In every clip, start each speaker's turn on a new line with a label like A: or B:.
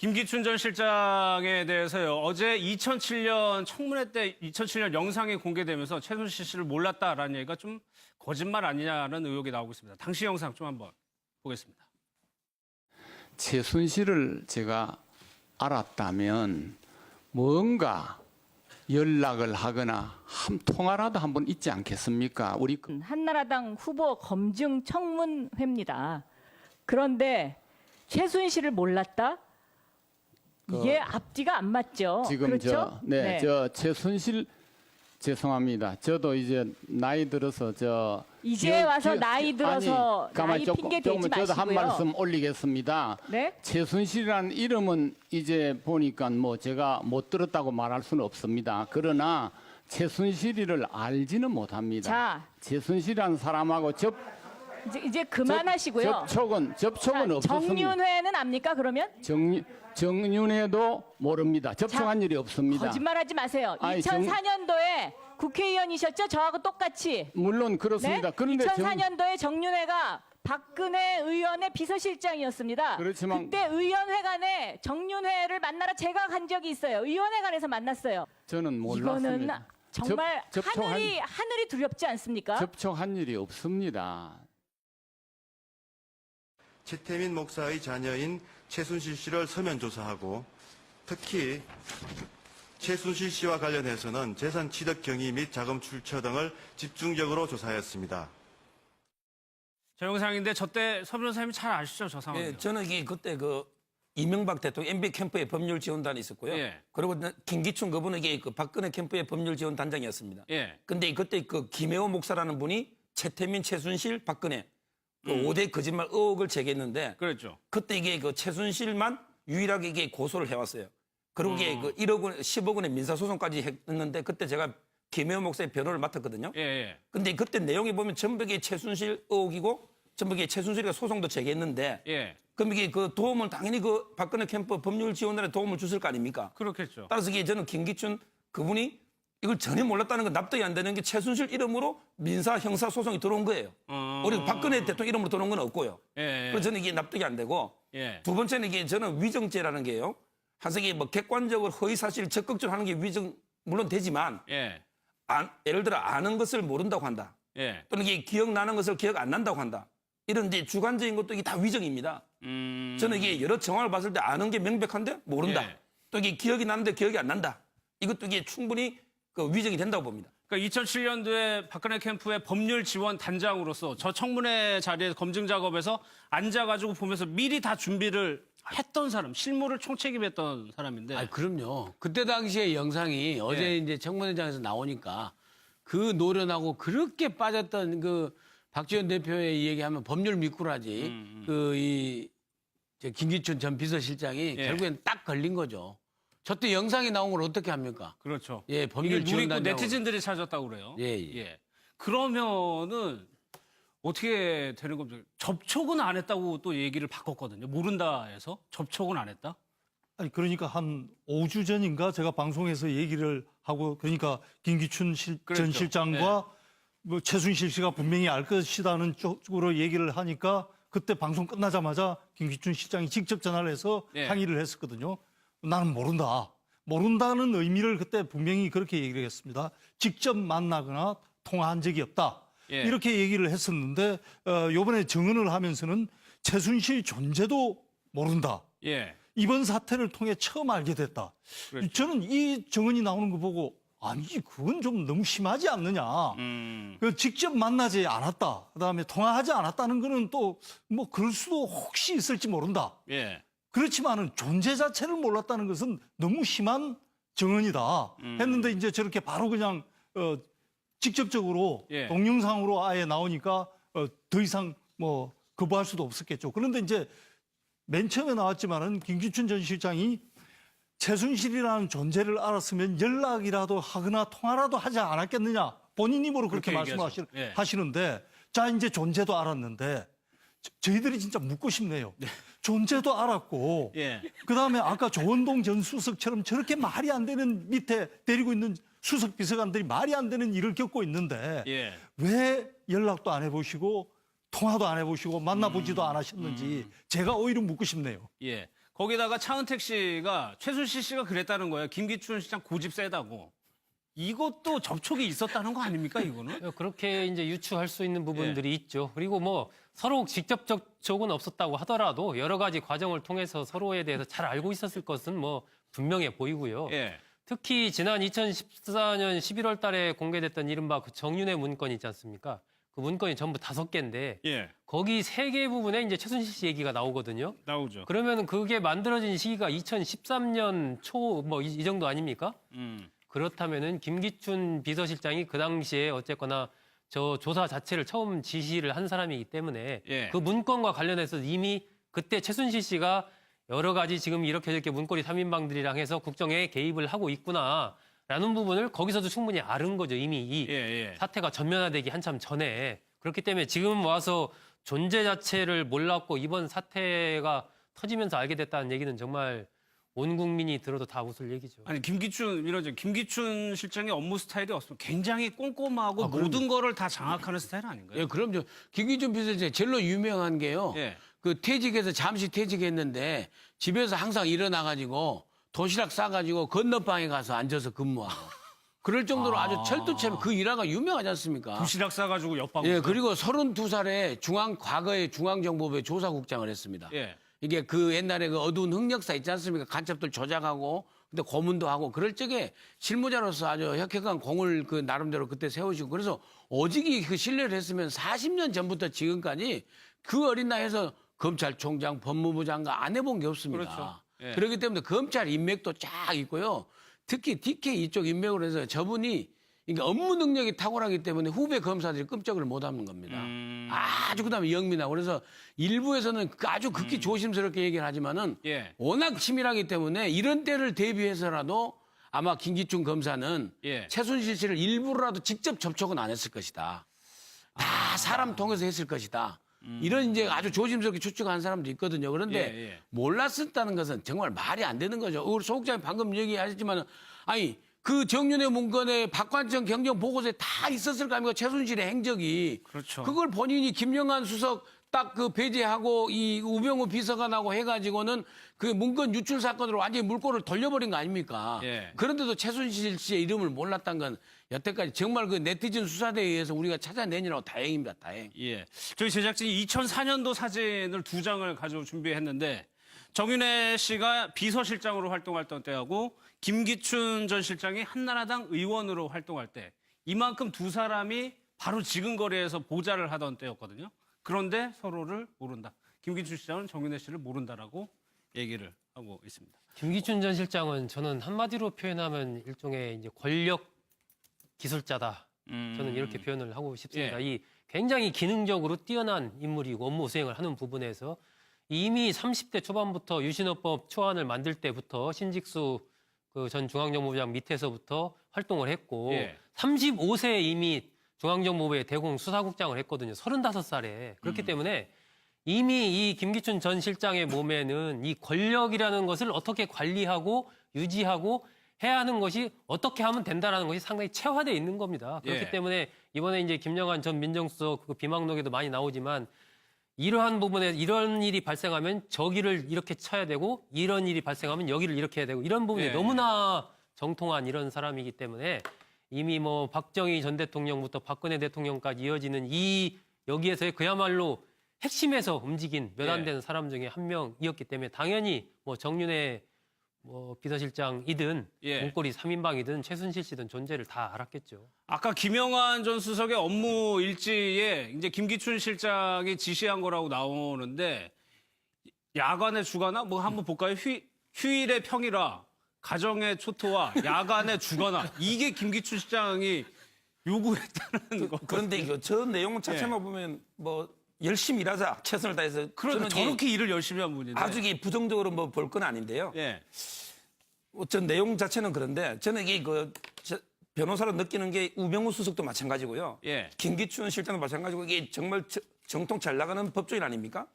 A: 김기춘 전 실장에 대해서요. 어제 2007년 청문회 때 2007년 영상이 공개되면서 최순실 씨를 몰랐다라는 얘기가 좀 거짓말 아니냐는 의혹이 나오고 있습니다. 당시 영상 좀 한번 보겠습니다.
B: 최순실을 제가 알았다면 뭔가 연락을 하거나 한 통화라도 한번 있지 않겠습니까? 우리
C: 한나라당 후보 검증 청문회입니다. 그런데 최순실을 몰랐다? 이게 앞뒤가 안 맞죠.
B: 지금
C: 그렇죠?
B: 저 최순실 죄송합니다. 저도 이제 나이 들어서
C: 이제 와서 나이 들어서 나이 핑계 대지 마시고요.
B: 저도 한 말씀 올리겠습니다.
C: 네?
B: 최순실이라는 이름은 이제 보니까 뭐 제가 못 들었다고 말할 수는 없습니다. 그러나 최순실이를 알지는 못합니다.
C: 자.
B: 최순실이라는 사람하고
C: 이제 그만하시고요.
B: 접촉은 없었습니다.
C: 정윤회는 압니까 그러면?
B: 정윤회도 모릅니다. 접촉한 일이 없습니다.
C: 거짓말하지 마세요.
B: 아니,
C: 2004년도에 국회의원이셨죠? 저하고 똑같이.
B: 물론 그렇습니다.
C: 네?
B: 그런데
C: 2004년도에 정윤회가 박근혜 의원의 비서실장이었습니다.
B: 그렇지만
C: 그때 의원회관에 정윤회를 만나러 제가 간 적이 있어요. 의원회관에서 만났어요.
B: 저는
C: 이거는
B: 몰랐습니다.
C: 정말 하늘이 두렵지 않습니까?
B: 접촉한 일이 없습니다.
D: 최태민 목사의 자녀인 최순실 씨를 서면 조사하고 특히 최순실 씨와 관련해서는 재산 취득 경위 및 자금 출처 등을 집중적으로 조사하였습니다.
A: 저 영상인데 저때 서 변호사님이 잘 아시죠? 저 상황.
E: 예, 저는 이게 그때 이명박 대통령 MB 캠프의 법률 지원단이 있었고요.
A: 예.
E: 그리고 김기춘 그분은 이게 박근혜 캠프의 법률 지원 단장이었습니다.
A: 예.
E: 근데 그때 김혜호 목사라는 분이 최태민, 최순실, 박근혜 5대 거짓말 의혹을 제기했는데
A: 그렇죠.
E: 그때 이게 최순실만 유일하게 이게 고소를 해왔어요. 그리고 이게 1억 원, 10억 원의 민사소송까지 했는데 그때 제가 김혜호 목사의 변호를 맡았거든요.
A: 예.
E: 근데 그때 내용이 보면 전부 이게 최순실 의혹이고 전부 이게 최순실이가 소송도 제기했는데
A: 예.
E: 그럼 이게 도움은 당연히 박근혜 캠프 법률 지원단에 도움을 줬을 거 아닙니까?
A: 그렇겠죠.
E: 따라서 이게 저는 김기춘 그분이 이걸 전혀 몰랐다는 건 납득이 안 되는 게 최순실 이름으로 민사 형사 소송이 들어온 거예요. 우리 박근혜 대통령 이름으로 들어온 건 없고요.
A: 예.
E: 그래서 저는 이게 납득이 안 되고
A: 예.
E: 두 번째는 이게 저는 위정죄라는 게요. 한석이 객관적으로 허위 사실 적극적으로 하는 게 위정 물론 되지만
A: 예.
E: 예를 들어 아는 것을 모른다고 한다.
A: 예.
E: 또는 이게 기억나는 것을 기억 안 난다고 한다. 이런 이제 주관적인 것도 이게 다 위정입니다. 저는 이게 여러 정황을 봤을 때 아는 게 명백한데 모른다.
A: 예.
E: 또 이게 기억이 나는데 기억이 안 난다. 이것도 이게 충분히 위정이 된다고 봅니다.
A: 그러니까 2007년도에 박근혜 캠프의 법률 지원 단장으로서 저 청문회 자리에 검증 작업에서 앉아가지고 보면서 미리 다 준비를 했던 사람, 실무를 총책임했던 사람인데.
F: 아, 그럼요. 그때 당시에 영상이 어제 이제 청문회장에서 나오니까 그 노련하고 그렇게 빠졌던 박지원 대표의 얘기하면 법률 미꾸라지 김기춘 전 비서실장이 결국엔 딱 걸린 거죠. 저때 영상이 나온 걸 어떻게 합니까?
A: 그렇죠.
F: 예, 법률 지원단장.
A: 네티즌들이 찾았다고 그래요.
F: 예.
A: 그러면은 어떻게 되는 겁니까? 접촉은 안 했다고 또 얘기를 바꿨거든요. 모른다 해서 접촉은 안 했다?
G: 아니 그러니까 한 5주 전인가 제가 방송에서 얘기를 하고 그러니까 김기춘
A: 그랬죠.
G: 전 실장과 뭐 최순실 씨가 분명히 알 것이라는 쪽으로 얘기를 하니까 그때 방송 끝나자마자 김기춘 실장이 직접 전화를 해서 항의를 했었거든요. 나는 모른다. 모른다는 의미를 그때 분명히 그렇게 얘기를 했습니다. 직접 만나거나 통화한 적이 없다. 이렇게 얘기를 했었는데 이번에 증언을 하면서는 최순실 존재도 모른다. 이번 사태를 통해 처음 알게 됐다.
A: 그렇죠.
G: 저는 이 증언이 나오는 거 보고 아니 그건 좀 너무 심하지 않느냐. 직접 만나지 않았다. 그다음에 통화하지 않았다는 거는 또 뭐 그럴 수도 혹시 있을지 모른다. 그렇지만은 존재 자체를 몰랐다는 것은 너무 심한 증언이다. 했는데 이제 저렇게 바로 그냥 직접적으로 동영상으로 아예 나오니까 더 이상 뭐 거부할 수도 없었겠죠. 그런데 이제 맨 처음에 나왔지만은 김기춘 전 실장이 최순실이라는 존재를 알았으면 연락이라도 하거나 통화라도 하지 않았겠느냐. 본인 입으로 그렇게 말씀하시는데 자 이제 존재도 알았는데 저희들이 진짜 묻고 싶네요. 존재도 알았고 그다음에 아까 조원동 전 수석처럼 저렇게 말이 안 되는 밑에 데리고 있는 수석 비서관들이 말이 안 되는 일을 겪고 있는데 왜 연락도 안 해보시고 통화도 안 해보시고 만나보지도 않으셨는지 제가 오히려 묻고 싶네요.
A: 거기다가 차은택 씨가 최순실 씨가 그랬다는 거예요. 김기춘 실장 고집 세다고. 이것도 접촉이 있었다는 거 아닙니까, 이거는?
H: 그렇게 이제 유추할 수 있는 부분들이 있죠. 그리고 뭐 서로 직접 접촉은 없었다고 하더라도 여러 가지 과정을 통해서 서로에 대해서 잘 알고 있었을 것은 뭐 분명해 보이고요.
A: 예.
H: 특히 지난 2014년 11월 달에 공개됐던 이른바 그 정윤회 문건 있지 않습니까? 그 문건이 전부 5개인데
A: 예.
H: 거기 3개 부분에 이제 최순실 씨 얘기가 나오거든요.
A: 나오죠.
H: 그러면 그게 만들어진 시기가 2013년 초 뭐 이 정도 아닙니까? 그렇다면은 김기춘 비서실장이 그 당시에 어쨌거나 저 조사 자체를 처음 지시를 한 사람이기 때문에
A: 예.
H: 그 문건과 관련해서 이미 그때 최순실 씨가 여러 가지 지금 이렇게 문고리 3인방들이랑 해서 국정에 개입을 하고 있구나라는 부분을 거기서도 충분히 아는 거죠. 이미 이
A: 예.
H: 사태가 전면화되기 한참 전에. 그렇기 때문에 지금 와서 존재 자체를 몰랐고 이번 사태가 터지면서 알게 됐다는 얘기는 정말 온 국민이 들어도 다 웃을 얘기죠.
A: 아니 김기춘 실장의 업무 스타일이 어떻습니까? 굉장히 꼼꼼하고 모든 거를 다 장악하는 스타일 아닌가요?
F: 예, 그럼요. 김기춘 비서실장 제일로 유명한 게요.
A: 예.
F: 그 퇴직해서 잠시 퇴직했는데 집에서 항상 일어나가지고 도시락 싸가지고 건너방에 가서 앉아서 근무하고. 그럴 정도로 아주 철두철미 그 일화가 유명하지 않습니까?
A: 도시락 싸가지고 옆방.
F: 예, 그리고 32살에 과거에 중앙정보부의 조사국장을 했습니다.
A: 예.
F: 이게 그 옛날에 그 어두운 흑역사 있지 않습니까? 간첩들 조작하고 근데 고문도 하고 그럴 적에 실무자로서 아주 혁혁한 공을 그 나름대로 그때 세우시고 그래서 오직이 그 신뢰를 했으면 40년 전부터 지금까지 그 어린 나이에서 검찰총장, 법무부 장관 안 해본 게 없습니다.
A: 그렇죠. 예.
F: 그렇기 때문에 검찰 인맥도 쫙 있고요. 특히 DK 이쪽 인맥으로 해서 저분이 그러니까 업무 능력이 탁월하기 때문에 후배 검사들이 끔찍을 못 하는 겁니다. 아주 그다음에 영민하고 그래서 일부에서는 아주 극히 조심스럽게 얘기를 하지만은
A: 예.
F: 워낙 치밀하기 때문에 이런 때를 대비해서라도 아마 김기춘 검사는
A: 예.
F: 최순실 씨를 일부러라도 직접 접촉은 안 했을 것이다. 다 사람 통해서 했을 것이다. 이런 이제 아주 조심스럽게 추측한 사람도 있거든요. 그런데
A: 예.
F: 몰랐었다는 것은 정말 말이 안 되는 거죠. 우리 소국장님 방금 얘기하셨지만 아니 그 정윤회 문건에 박관청 경정 보고서에 다 있었을 거 아닙니까? 최순실의 행적이.
A: 그렇죠.
F: 그걸 본인이 김영한 수석 딱 그 배제하고 이 우병우 비서관하고 해가지고는 그 문건 유출 사건으로 완전히 물꼬를 돌려버린 거 아닙니까?
A: 예.
F: 그런데도 최순실 씨의 이름을 몰랐다는 건 여태까지 정말 그 네티즌 수사대에 의해서 우리가 찾아내느라고 다행입니다. 다행.
A: 예. 저희 제작진이 2004년도 사진을 2장을 가지고 준비했는데 정윤회 씨가 비서실장으로 활동했던 때하고 김기춘 전 실장이 한나라당 의원으로 활동할 때 이만큼 두 사람이 바로 지근거리에서 보좌를 하던 때였거든요. 그런데 서로를 모른다. 김기춘 실장은 정윤회 씨를 모른다라고 얘기를 하고 있습니다.
H: 김기춘 전 실장은 저는 한마디로 표현하면 일종의 이제 권력 기술자다. 저는 이렇게 표현을 하고 싶습니다.
A: 예.
H: 이 굉장히 기능적으로 뛰어난 인물이고 업무 수행을 하는 부분에서 이미 30대 초반부터 유신헌법 초안을 만들 때부터 신직수 그 전 중앙정보부장 밑에서부터 활동을 했고
A: 예.
H: 35세에 이미 중앙정보부의 대공 수사국장을 했거든요. 35살에. 그렇기 때문에 이미 이 김기춘 전 실장의 몸에는 이 권력이라는 것을 어떻게 관리하고 유지하고 해야 하는 것이 어떻게 하면 된다라는 것이 상당히 체화되어 있는 겁니다. 그렇기
A: 예.
H: 때문에 이번에 이제 김영환 전 민정수석 그 비망록에도 많이 나오지만 이러한 부분에 이런 일이 발생하면 저기를 이렇게 쳐야 되고 이런 일이 발생하면 여기를 이렇게 해야 되고 이런 부분이
A: 예.
H: 너무나 정통한 이런 사람이기 때문에 이미 뭐 박정희 전 대통령부터 박근혜 대통령까지 이어지는 이 여기에서의 그야말로 핵심에서 움직인 몇 안 되는 사람 중에 한 명이었기 때문에 당연히 뭐 정윤회 뭐 비서실장이든
A: 예.
H: 문고리 3인방이든 최순실 씨든 존재를 다 알았겠죠.
A: 아까 김영환 전 수석의 업무 일지에 이제 김기춘 실장이 지시한 거라고 나오는데 야간에 주거나 뭐 한번 볼까요? 휴일에 평일화, 가정의 초토화, 야간에 주거나 이게 김기춘 실장이 요구했다는 거.
E: 그런데 이거 저 내용 자체만 보면 뭐 열심히 일하자 최선을 다해서
A: 그러니까
E: 저는
A: 저렇게 일을 열심히 한 분인데.
E: 아주 이게 부정적으로 뭐 볼 건 아닌데요.
A: 예.
E: 전 내용 자체는 그런데 저는 이게 변호사로 느끼는 게 우병우 수석도 마찬가지고요.
A: 예.
E: 김기춘 실장도 마찬가지고 이게 정말 정통 잘 나가는 법조인 아닙니까?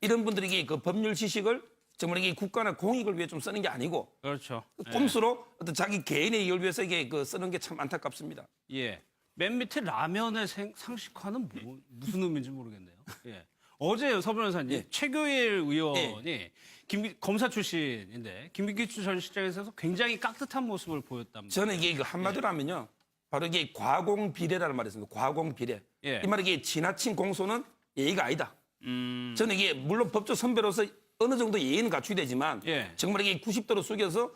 E: 이런 분들이 이게 그 법률 지식을 정말 이게 국가나 공익을 위해 좀 쓰는 게 아니고
A: 그렇죠.
E: 꼼수로 어떤 자기 개인의 이익을 위해서 이게 쓰는 게 참 안타깝습니다.
A: 예. 맨 밑에 라면의 상식화는 무슨 의미인지 모르겠네요. 예. 어제 서 변호사님
E: 예.
A: 최교일 의원이 검사 출신인데 김기춘 전 실장에서 굉장히 깍듯한 모습을 보였답니다.
E: 저는 이게 이거 한마디로 하면요. 바로 이게 과공 비례라는 말이 있습니다. 과공 비례.
A: 예.
E: 이 말은 이게 지나친 공소는 예의가 아니다. 저는 이게 물론 법조 선배로서 어느 정도 예의는 갖추게 되지만
A: 예.
E: 정말 이게 90도로 숙여서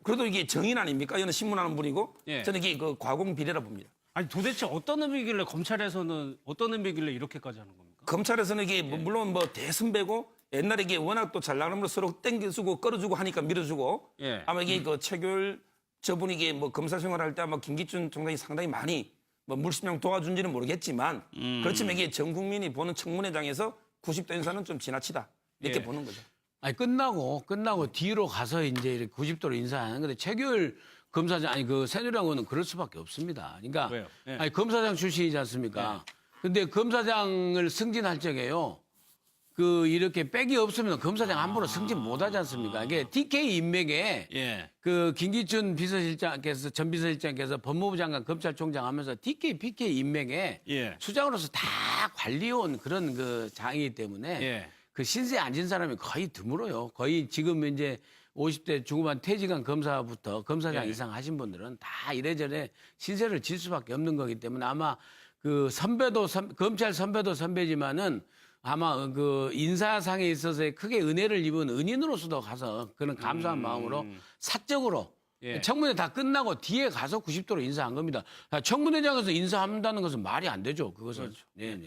E: 그래도 이게 정인 아닙니까? 이거는 신문하는 분이고
A: 예.
E: 저는 이게 그 과공 비례라 봅니다.
A: 아니 도대체 어떤 의미길래 검찰에서는 어떤 의미길래 이렇게까지 하는 겁니까?
E: 검찰에서는 이게 물론 뭐 대선배고 옛날에 이게 워낙 또 잘 나가는 걸 서로 땡겨주고 끌어주고 하니까 밀어주고
A: 예.
E: 아마 이게 그 최교일 저분이 이게 뭐 검사 생활할 때 아마 김기춘 총장이 상당히 많이 뭐 물심양 도와준지는 모르겠지만 그렇지만 이게 전 국민이 보는 청문회장에서 90도 인사는 좀 지나치다 이렇게
A: 예.
E: 보는 거죠.
F: 아니 끝나고 뒤로 가서 이제 이렇게 90도로 인사하는 건데 최규일 검사장 아니 그 새누리당 의원은 그럴 수밖에 없습니다. 그러니까
A: 왜요? 예.
F: 아니 검사장 출신이지 않습니까? 근데 검사장을 승진할 적에요. 그 이렇게 백이 없으면 검사장 함부로 승진 못 하지 않습니까? 이게 TK 인맥에
A: 예.
F: 그 김기춘 비서실장께서 전 비서실장께서 법무부 장관 검찰총장 하면서 TK, PK 인맥에
A: 예.
F: 수장으로서 다 관리해온 그런 그 장이기 때문에
A: 예.
F: 그 신세에 앉은 사람이 거의 드물어요. 거의 지금 이제 50대 중후반 퇴직한 검사부터 검사장
A: 예.
F: 이상 하신 분들은 다 이래저래 신세를 질 수밖에 없는 거기 때문에 아마 그 선배도 검찰 선배도 선배지만은 아마 그 인사상에 있어서 크게 은혜를 입은 은인으로서도 가서 그런 감사한 마음으로 사적으로
A: 예.
F: 청문회 다 끝나고 뒤에 가서 90도로 인사한 겁니다. 청문회장에서 인사한다는 것은 말이 안 되죠. 그것은. 네, 네.